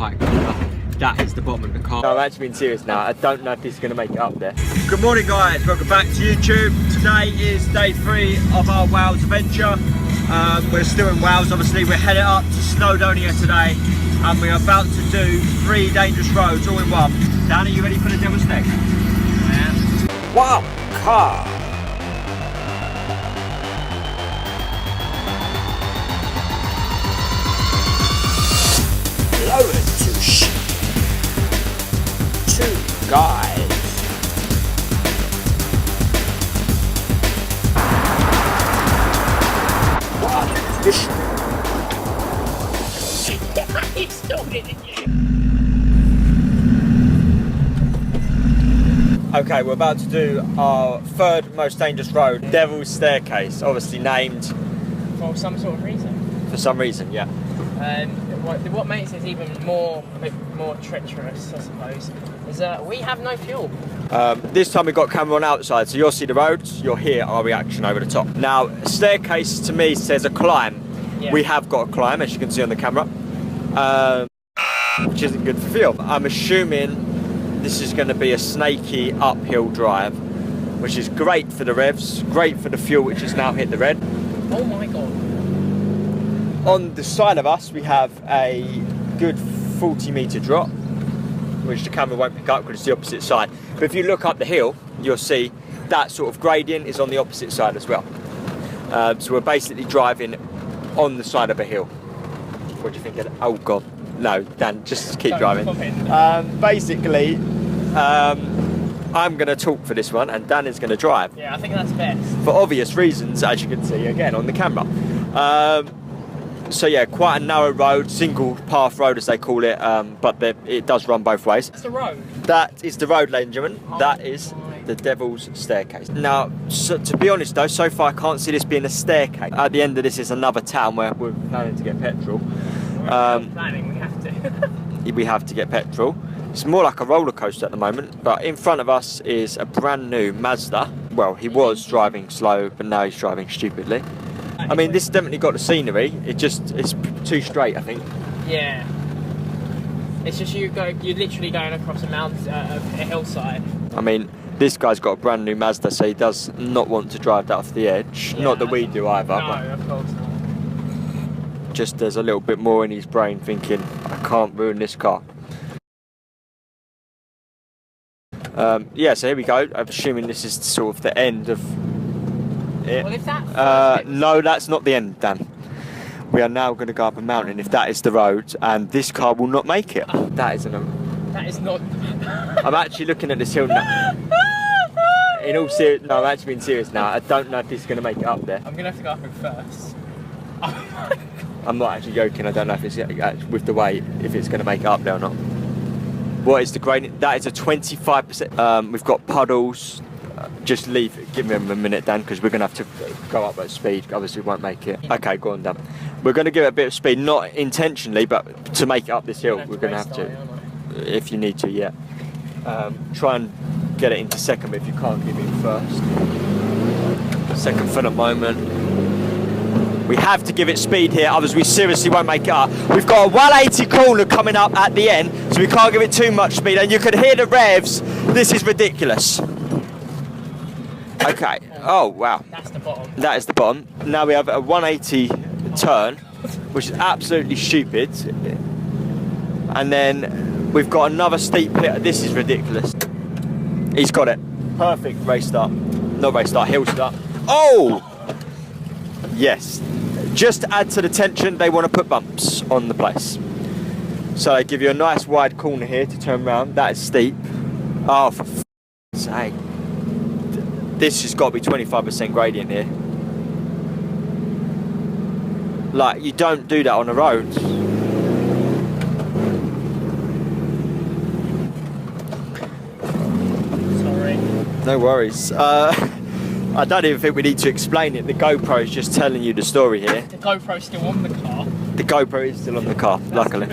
Right, that is the bottom of the car. No, I'm actually being serious now. I don't know if this is going to make it up there. Good morning, guys. Welcome back to YouTube. Today is day 3 of our Wales adventure. We're still in Wales, obviously. We're headed up to Snowdonia today, and we're about to do 3 dangerous roads all in one. Dan, are you ready for the devil's neck? I am. Wow, car. Lower to shit. 2 guys. What fish? He still didn't you? Okay, we're about to do our 3rd most dangerous road, Devil's Staircase, obviously named for some sort of reason. For some reason, yeah. What makes it even a bit more treacherous, I suppose, is that we have no fuel. This time we've got camera on outside, so you'll see the roads, you'll hear our reaction over the top. Now, staircase to me says a climb. Yeah. We have got a climb, as you can see on the camera, which isn't good for fuel. I'm assuming this is going to be a snaky uphill drive, which is great for the revs, great for the fuel, which has now hit the red. Oh my god. On the side of us, we have a good 40-metre drop, which the camera won't pick up because it's the opposite side. But if you look up the hill, you'll see that sort of gradient is on the opposite side as well. So we're basically driving on the side of a hill. What do you think of that? Oh god, no, Dan, just keep driving. Basically, I'm going to talk for this one and Dan is going to drive. Yeah, I think that's best. For obvious reasons, as you can see again on the camera. So yeah, quite a narrow road, single path road as they call it, but it does run both ways. That's the road? That is the road, ladies and gentlemen. Oh, that is the Devil's Staircase. Now, to be honest though, so far I can't see this being a staircase. At the end of this is another town where we're planning to get petrol. Planning, we have to. We have to get petrol. It's more like a roller coaster at the moment, but in front of us is a brand new Mazda. Well, he was driving slow, but now he's driving stupidly. I mean, this definitely got the scenery. It's too straight, I think. Yeah. It's just you're literally going across a mountain, a hillside. I mean, this guy's got a brand new Mazda, so he does not want to drive that off the edge. Yeah, not that we do either. No, of course not. Just there's a little bit more in his brain thinking, I can't ruin this car. Yeah, so here we go. I'm assuming this is sort of the end of it. Well, if that no, that's not the end, Dan. We are now going to go up a mountain if that is the road, and this car will not make it. That is not. I'm actually looking at this hill now. In all serious, no, I'm actually being serious now. I don't know if this is going to make it up there. I'm going to have to go up it first. I'm not actually joking. I don't know if it's with the weight if it's going to make it up there or not. What is the gradient? That is a 25%. We've got puddles. Just leave it. Give me a minute, Dan, because we're going to have to go up at speed. Obviously, we won't make it. Okay, go on, Dan. We're going to give it a bit of speed, not intentionally, but to make it up this hill, we're going to have to. If you need to, yeah. Try and get it into second, but if you can't, give it first. Second for the moment. We have to give it speed here, otherwise we seriously won't make it up. We've got a 180 corner coming up at the end, so we can't give it too much speed, and you can hear the revs. This is ridiculous. Okay, oh wow. That's the bottom. That is the bottom. Now we have a 180 turn, which is absolutely stupid. And then we've got another steep hit. This is ridiculous. He's got it. Perfect race start. Not race start, hill start. Oh! Yes. Just to add to the tension, they want to put bumps on the place. So they give you a nice wide corner here to turn around. That is steep. Oh, for f***ing sake. This has got to be 25% gradient here. Like, you don't do that on the road. Sorry. No worries. I don't even think we need to explain it. The GoPro is just telling you the story here. The GoPro's still on the car. The GoPro is still on the car, luckily.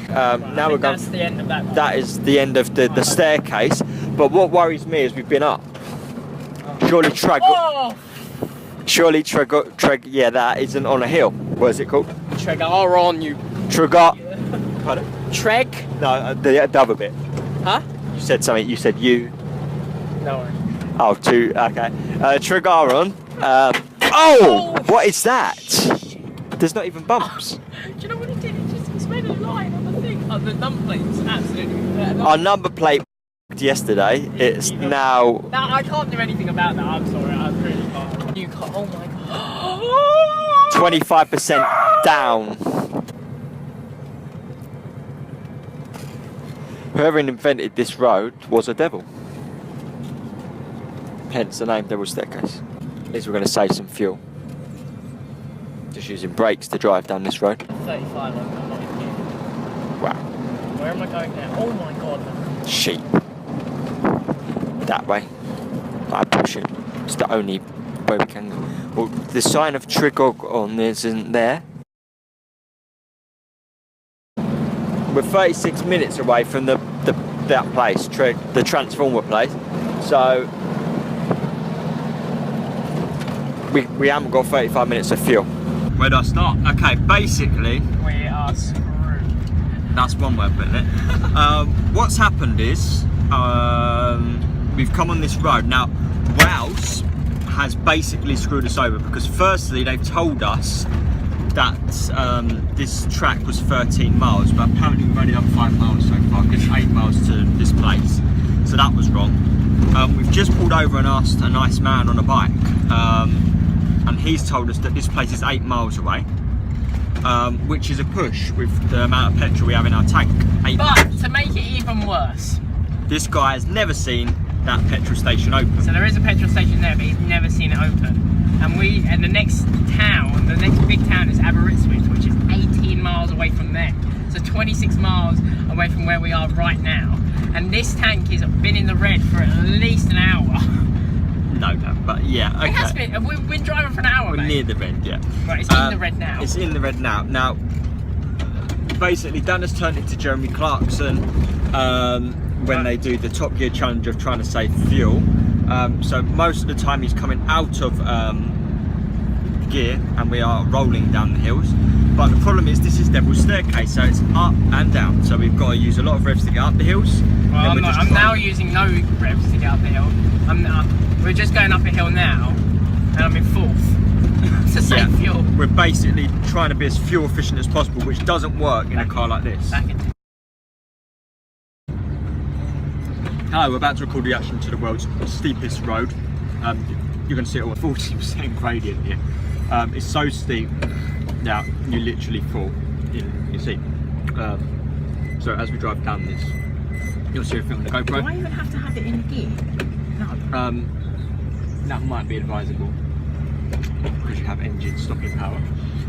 Now we're going. That's the end of that one. That is the end of the staircase. But what worries me is we've been up. Surely Treg, yeah, that isn't on a hill. What is it called? Tregar on you. Tregar. Treg? No, the other bit. Huh? You said something. You said you. No worries. Oh, two. Okay. Trigaron. Oh! What is that? There's not even bumps. Do you know what it did? It's made a line on the thing. Oh, the number plate's absolutely. Our number plate yesterday. It's now. No, I can't do anything about that. I'm sorry. I really can't. You can't. Oh my god. 25% down. Whoever invented this road was a devil. Hence the name Devil's Staircase. At least we're going to save some fuel. Just using brakes to drive down this road. 35. I'm not in here. Wow. Where am I going now? Oh my god. Sheep. That way. I push it. It's the only way we can go. Well, the sign of Trigon isn't there. We're 36 minutes away from that place, the transformer place. So we haven't got 35 minutes of fuel. Where do I start? Okay, basically We are screwed. that's one way of putting it. What's happened is we've come on this road now. Wales has basically screwed us over because firstly they've told us that this track was 13 miles, but apparently we've only done 5 miles so far. It's 8 miles to this place, so that was wrong. We've just pulled over and asked a nice man on a bike, and he's told us that this place is 8 miles away, which is a push with the amount of petrol we have in our tank. But to make it even worse, this guy has never seen that petrol station open. so there is a petrol station there, but he's never seen it open. And the next big town is Aberystwyth, which is 18 miles away from there. So 26 miles away from where we are right now. And this tank has been in the red for at least an hour. No, but yeah, okay. It has been. We've been driving for an hour, We're mate. near the red, yeah. Right, it's in the red now. It's in the red now. Now, basically, Dan has turned into Jeremy Clarkson when they do the Top Gear challenge of trying to save fuel. So most of the time he's coming out of gear and we are rolling down the hills. But the problem is this is Devil's Staircase, so it's up and down. So we've got to use a lot of revs to get up the hills. Well, I'm now using no revs to get up the hill. We're just going up a hill now, and I'm in fourth to save fuel. We're basically trying to be as fuel efficient as possible, which doesn't work in a car like this. Hello, we're about to record the reaction to the world's steepest road. You're going to see it all 40% gradient here. It's so steep now you literally fall in your seat. So as we drive down this, you'll see everything on the GoPro. Do I even have to have it in gear? No. That might be advisable because you have engine stopping power.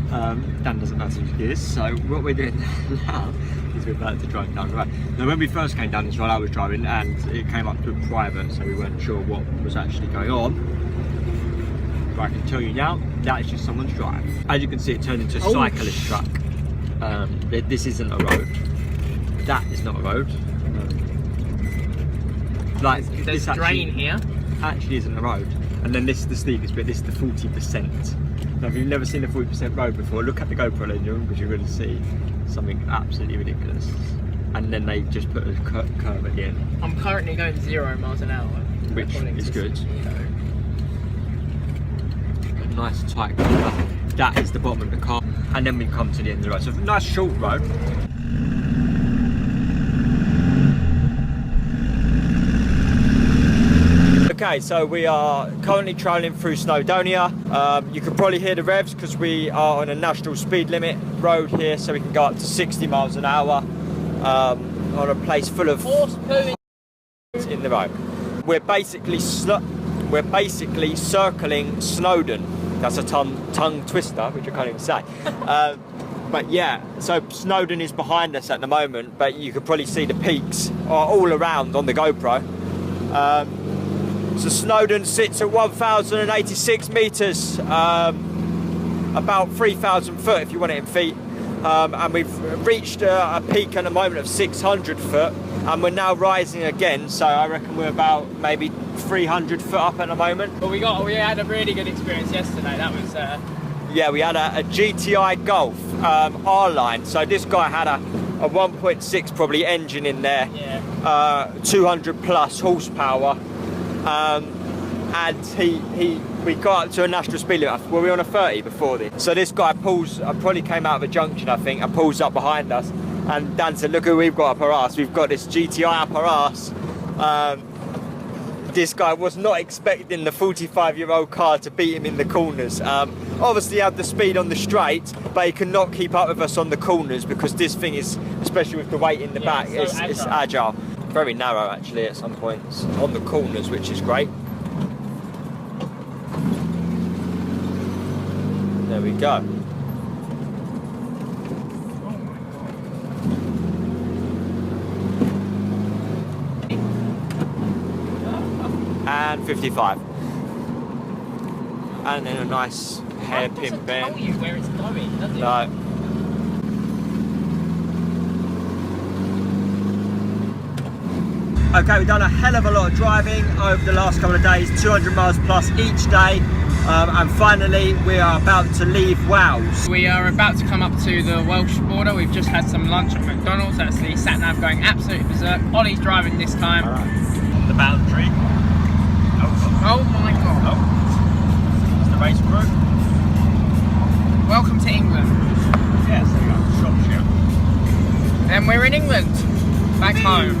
Dan doesn't know how to use gears, so what we're doing now is we're about to drive down the road. Now when we first came down this road I was driving and it came up to a private, so we weren't sure what was actually going on. But I can tell you now, that is just someone's drive. As you can see, it turned into a cyclist track. This isn't a road. That is not a road. Like There's a drain here. Actually isn't a road. And then this is the steepest bit, this is the 40%. Now if you've never seen a 40% road before, look at the GoPro later because you're going to see something absolutely ridiculous. And then they just put a curve at the end. I'm currently going 0 miles an hour. Which is good. You know. A nice tight corner. That is the bottom of the car. And then we come to the end of the road. So a nice short road. Okay, so we are currently travelling through Snowdonia. You can probably hear the revs because we are on a national speed limit road here, so we can go up to 60 miles an hour on a place full of in the road. We're basically circling Snowdon. That's a tongue twister, which I can't even say. But yeah, so Snowdon is behind us at the moment, but you can probably see the peaks are all around on the GoPro. So Snowdon sits at 1,086 metres, about 3,000 foot if you want it in feet. And we've reached a peak at the moment of 600 foot, and we're now rising again, so I reckon we're about maybe 300 foot up at the moment. But we had a really good experience yesterday. That was yeah, we had a GTI Golf R-Line. So this guy had a a 1.6 probably engine in there, Yeah. 200 plus horsepower, and we got up to a national speed limit. Were we on a 30 before this? So this guy pulls, probably came out of a junction I think, and pulls up behind us, and Dan said, look who we've got up our arse, we've got this GTI up our arse. This guy was not expecting the 45-year-old car to beat him in the corners. Obviously he had the speed on the straight, but he could not keep up with us on the corners because this thing is, especially with the weight in the back, it's agile. Very narrow actually at some points on the corners, which is great. There we go. And 55. And then a nice hairpin bend. It doesn't tell you where it's going, does it? No. Okay, we've done a hell of a lot of driving over the last couple of days, 200 miles plus each day. And finally, we are about to leave Wales. We are about to come up to the Welsh border. We've just had some lunch at McDonald's. That's the sat nav going absolutely berserk. Ollie's driving this time. On the boundary. Oh my god. Oh. It's the race crew. Welcome to England. Yes, there you go. Shropshire. And we're in England. Back home.